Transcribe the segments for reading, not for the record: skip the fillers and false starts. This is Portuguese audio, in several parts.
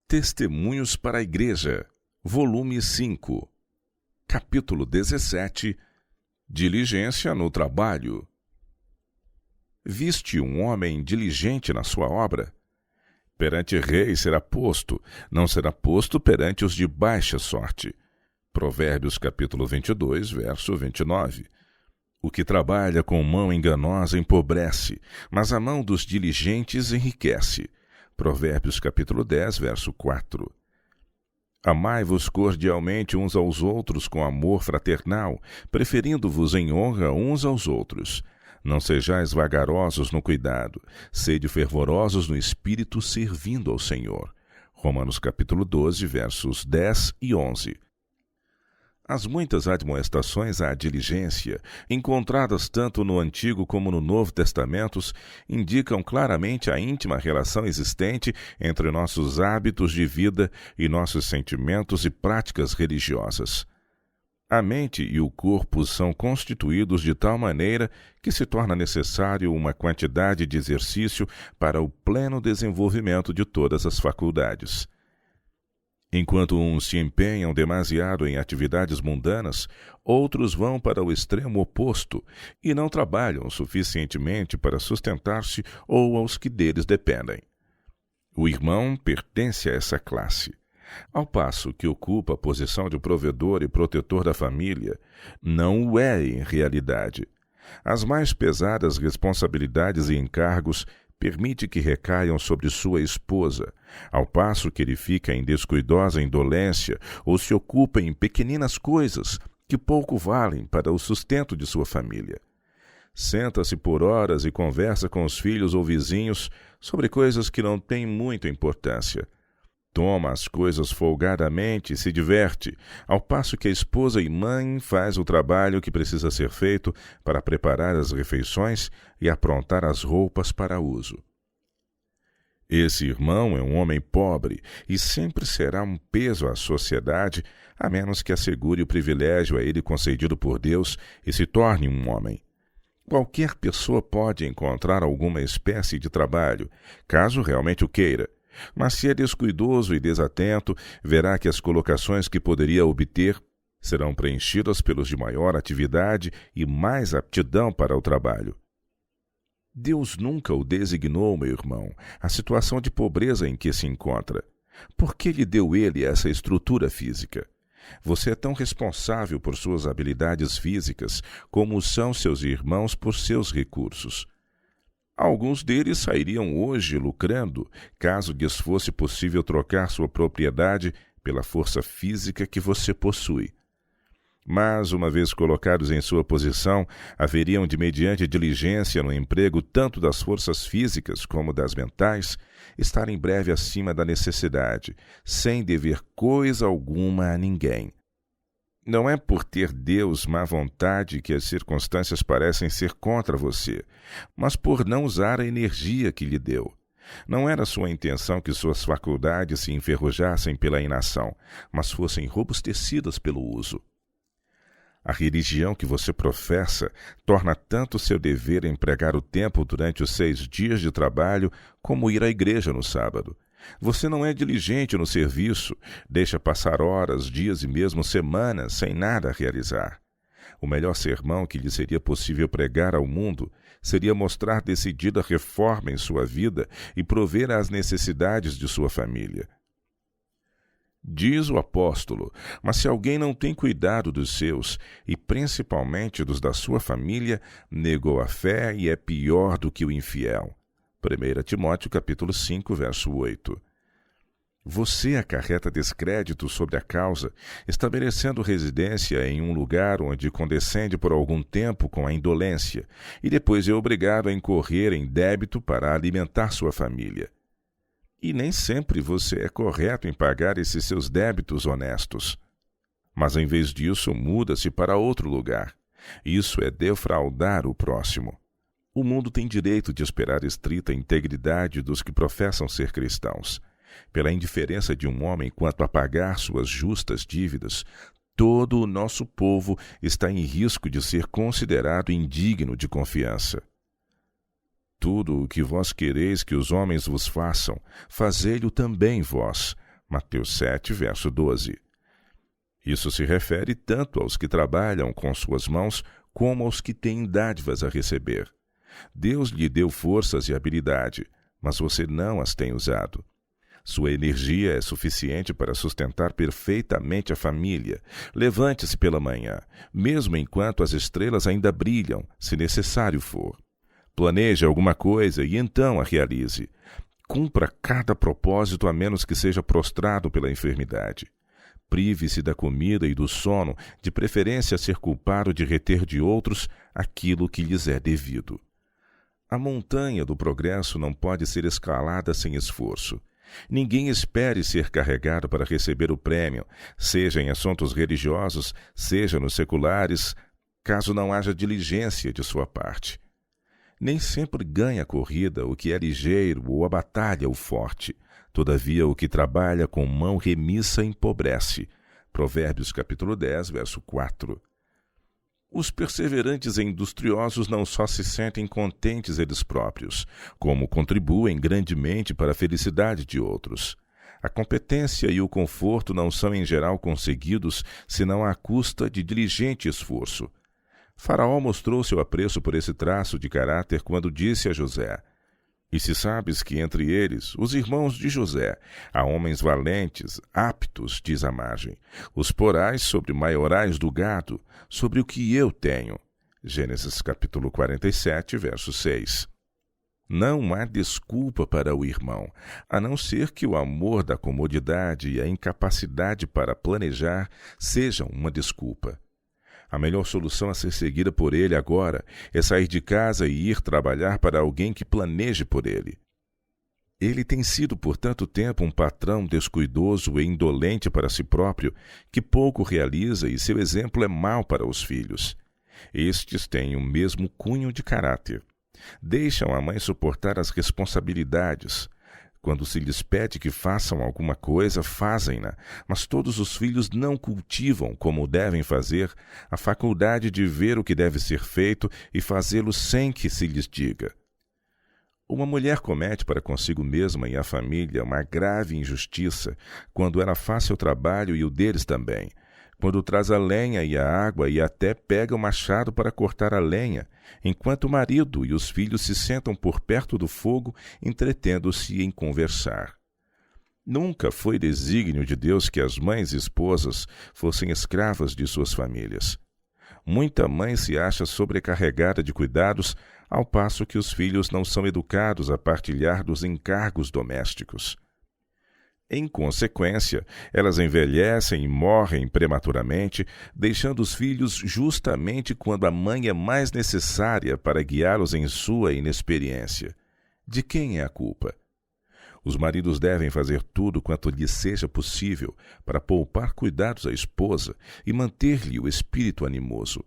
Testemunhos para a Igreja, volume 5, capítulo 17, Diligência no trabalho. Viste um homem diligente na sua obra? Perante reis será posto, não será posto perante os de baixa sorte. Provérbios capítulo 22, verso 29. O que trabalha com mão enganosa empobrece, mas a mão dos diligentes enriquece. Provérbios capítulo 10, verso 4. Amai-vos cordialmente uns aos outros com amor fraternal, preferindo-vos em honra uns aos outros. Não sejais vagarosos no cuidado, sede fervorosos no espírito, servindo ao Senhor. Romanos capítulo 12, versos 10 e 11. As muitas admoestações à diligência, encontradas tanto no Antigo como no Novo Testamentos, indicam claramente a íntima relação existente entre nossos hábitos de vida e nossos sentimentos e práticas religiosas. A mente e o corpo são constituídos de tal maneira que se torna necessário uma quantidade de exercício para o pleno desenvolvimento de todas as faculdades. Enquanto uns se empenham demasiado em atividades mundanas, outros vão para o extremo oposto e não trabalham suficientemente para sustentar-se ou aos que deles dependem. O irmão pertence a essa classe. Ao passo que ocupa a posição de provedor e protetor da família, não o é em realidade. As mais pesadas responsabilidades e encargos permite que recaiam sobre sua esposa, ao passo que ele fica em descuidosa indolência ou se ocupa em pequeninas coisas que pouco valem para o sustento de sua família. Senta-se por horas e conversa com os filhos ou vizinhos sobre coisas que não têm muita importância. Toma as coisas folgadamente e se diverte, ao passo que a esposa e mãe faz o trabalho que precisa ser feito para preparar as refeições e aprontar as roupas para uso. Esse irmão é um homem pobre e sempre será um peso à sociedade, a menos que assegure o privilégio a ele concedido por Deus e se torne um homem. Qualquer pessoa pode encontrar alguma espécie de trabalho, caso realmente o queira. Mas se é descuidoso e desatento, verá que as colocações que poderia obter serão preenchidas pelos de maior atividade e mais aptidão para o trabalho. Deus nunca o designou, meu irmão, a situação de pobreza em que se encontra. Por que lhe deu ele essa estrutura física? Você é tão responsável por suas habilidades físicas como são seus irmãos por seus recursos. Alguns deles sairiam hoje lucrando, caso lhes fosse possível trocar sua propriedade pela força física que você possui. Mas, uma vez colocados em sua posição, haveriam de, mediante diligência no emprego tanto das forças físicas como das mentais, estar em breve acima da necessidade, sem dever coisa alguma a ninguém. Não é por ter Deus má vontade que as circunstâncias parecem ser contra você, mas por não usar a energia que lhe deu. Não era sua intenção que suas faculdades se enferrujassem pela inação, mas fossem robustecidas pelo uso. A religião que você professa torna tanto seu dever empregar o tempo durante os 6 dias de trabalho como ir à igreja no sábado. Você não é diligente no serviço, deixa passar horas, dias e mesmo semanas sem nada a realizar. O melhor sermão que lhe seria possível pregar ao mundo seria mostrar decidida reforma em sua vida e prover às necessidades de sua família. Diz o apóstolo, mas se alguém não tem cuidado dos seus, e principalmente dos da sua família, negou a fé e é pior do que o infiel. 1 Timóteo capítulo 5, verso 8. Você acarreta descrédito sobre a causa, estabelecendo residência em um lugar onde condescende por algum tempo com a indolência, e depois é obrigado a incorrer em débito para alimentar sua família. E nem sempre você é correto em pagar esses seus débitos honestos. Mas, em vez disso, muda-se para outro lugar. Isso é defraudar o próximo. O mundo tem direito de esperar estrita integridade dos que professam ser cristãos. Pela indiferença de um homem quanto a pagar suas justas dívidas, todo o nosso povo está em risco de ser considerado indigno de confiança. Tudo o que vós quereis que os homens vos façam, fazei-lo também vós, Mateus 7, verso 12. Isso se refere tanto aos que trabalham com suas mãos como aos que têm dádivas a receber. Deus lhe deu forças e habilidade, mas você não as tem usado. Sua energia é suficiente para sustentar perfeitamente a família. Levante-se pela manhã, mesmo enquanto as estrelas ainda brilham, se necessário for. Planeje alguma coisa e então a realize. Cumpra cada propósito a menos que seja prostrado pela enfermidade. Prive-se da comida e do sono, de preferência a ser culpado de reter de outros aquilo que lhes é devido. A montanha do progresso não pode ser escalada sem esforço. Ninguém espere ser carregado para receber o prêmio, seja em assuntos religiosos, seja nos seculares, caso não haja diligência de sua parte. Nem sempre ganha a corrida o que é ligeiro ou a batalha o forte. Todavia, o que trabalha com mão remissa empobrece. Provérbios capítulo 10, verso 4. Os perseverantes e industriosos não só se sentem contentes eles próprios, como contribuem grandemente para a felicidade de outros. A competência e o conforto não são em geral conseguidos senão à custa de diligente esforço. Faraó mostrou seu apreço por esse traço de caráter quando disse a José: "E se sabes que entre eles, os irmãos de José, há homens valentes, aptos, diz a margem, os porás sobre maiorais do gado, sobre o que eu tenho." Gênesis capítulo 47, verso 6. Não há desculpa para o irmão, a não ser que o amor da comodidade e a incapacidade para planejar sejam uma desculpa. A melhor solução a ser seguida por ele agora é sair de casa e ir trabalhar para alguém que planeje por ele. Ele tem sido por tanto tempo um patrão descuidoso e indolente para si próprio, que pouco realiza e seu exemplo é mau para os filhos. Estes têm o mesmo cunho de caráter. Deixam a mãe suportar as responsabilidades. Quando se lhes pede que façam alguma coisa, fazem-na, mas todos os filhos não cultivam, como devem fazer, a faculdade de ver o que deve ser feito e fazê-lo sem que se lhes diga. Uma mulher comete para consigo mesma e a família uma grave injustiça quando ela faz seu trabalho e o deles também, quando traz a lenha e a água e até pega o machado para cortar a lenha, enquanto o marido e os filhos se sentam por perto do fogo, entretendo-se em conversar. Nunca foi desígnio de Deus que as mães e esposas fossem escravas de suas famílias. Muita mãe se acha sobrecarregada de cuidados, ao passo que os filhos não são educados a partilhar dos encargos domésticos. Em consequência, elas envelhecem e morrem prematuramente, deixando os filhos justamente quando a mãe é mais necessária para guiá-los em sua inexperiência. De quem é a culpa? Os maridos devem fazer tudo quanto lhes seja possível para poupar cuidados à esposa e manter-lhe o espírito animoso.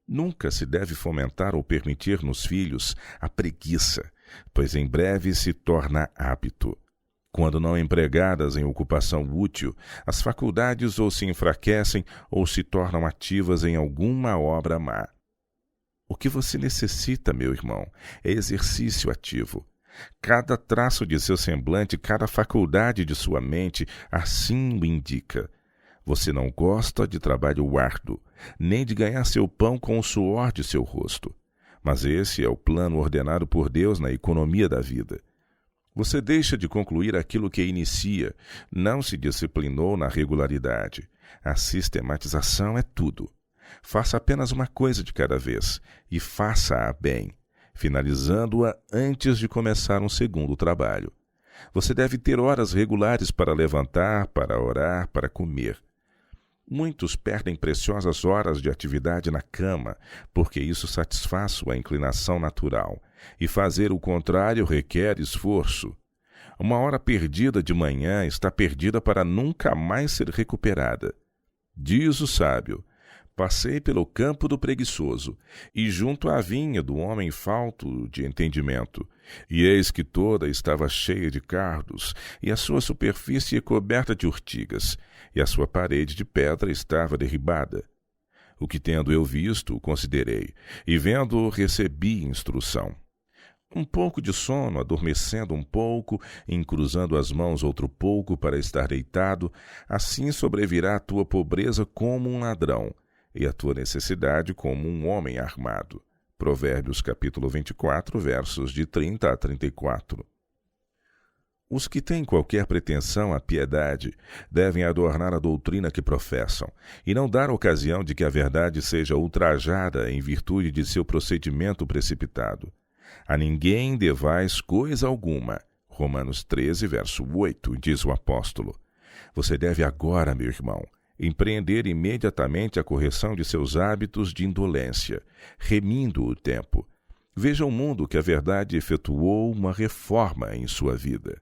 Nunca se deve fomentar ou permitir nos filhos a preguiça, pois em breve se torna hábito. Quando não empregadas em ocupação útil, as faculdades ou se enfraquecem ou se tornam ativas em alguma obra má. O que você necessita, meu irmão, é exercício ativo. Cada traço de seu semblante, cada faculdade de sua mente assim o indica. Você não gosta de trabalho árduo, nem de ganhar seu pão com o suor de seu rosto. Mas esse é o plano ordenado por Deus na economia da vida. Você deixa de concluir aquilo que inicia, não se disciplinou na regularidade. A sistematização é tudo. Faça apenas uma coisa de cada vez, e faça-a bem, finalizando-a antes de começar um segundo trabalho. Você deve ter horas regulares para levantar, para orar, para comer. Muitos perdem preciosas horas de atividade na cama, porque isso satisfaz sua inclinação natural, e fazer o contrário requer esforço. Uma hora perdida de manhã está perdida para nunca mais ser recuperada. Diz o sábio: passei pelo campo do preguiçoso, e junto à vinha do homem falto de entendimento, e eis que toda estava cheia de cardos, e a sua superfície coberta de urtigas, e a sua parede de pedra estava derribada. O que tendo eu visto, considerei, e vendo, recebi instrução. Um pouco de sono, adormecendo um pouco, encruzando as mãos outro pouco para estar deitado, assim sobrevirá a tua pobreza como um ladrão, e a tua necessidade como um homem armado. Provérbios capítulo 24, versos de 30 a 34. Os que têm qualquer pretensão à piedade devem adornar a doutrina que professam, e não dar ocasião de que a verdade seja ultrajada em virtude de seu procedimento precipitado. A ninguém devais coisa alguma. Romanos 13, verso 8, diz o apóstolo. Você deve agora, meu irmão, empreender imediatamente a correção de seus hábitos de indolência, remindo o tempo. Veja o mundo que a verdade efetuou uma reforma em sua vida.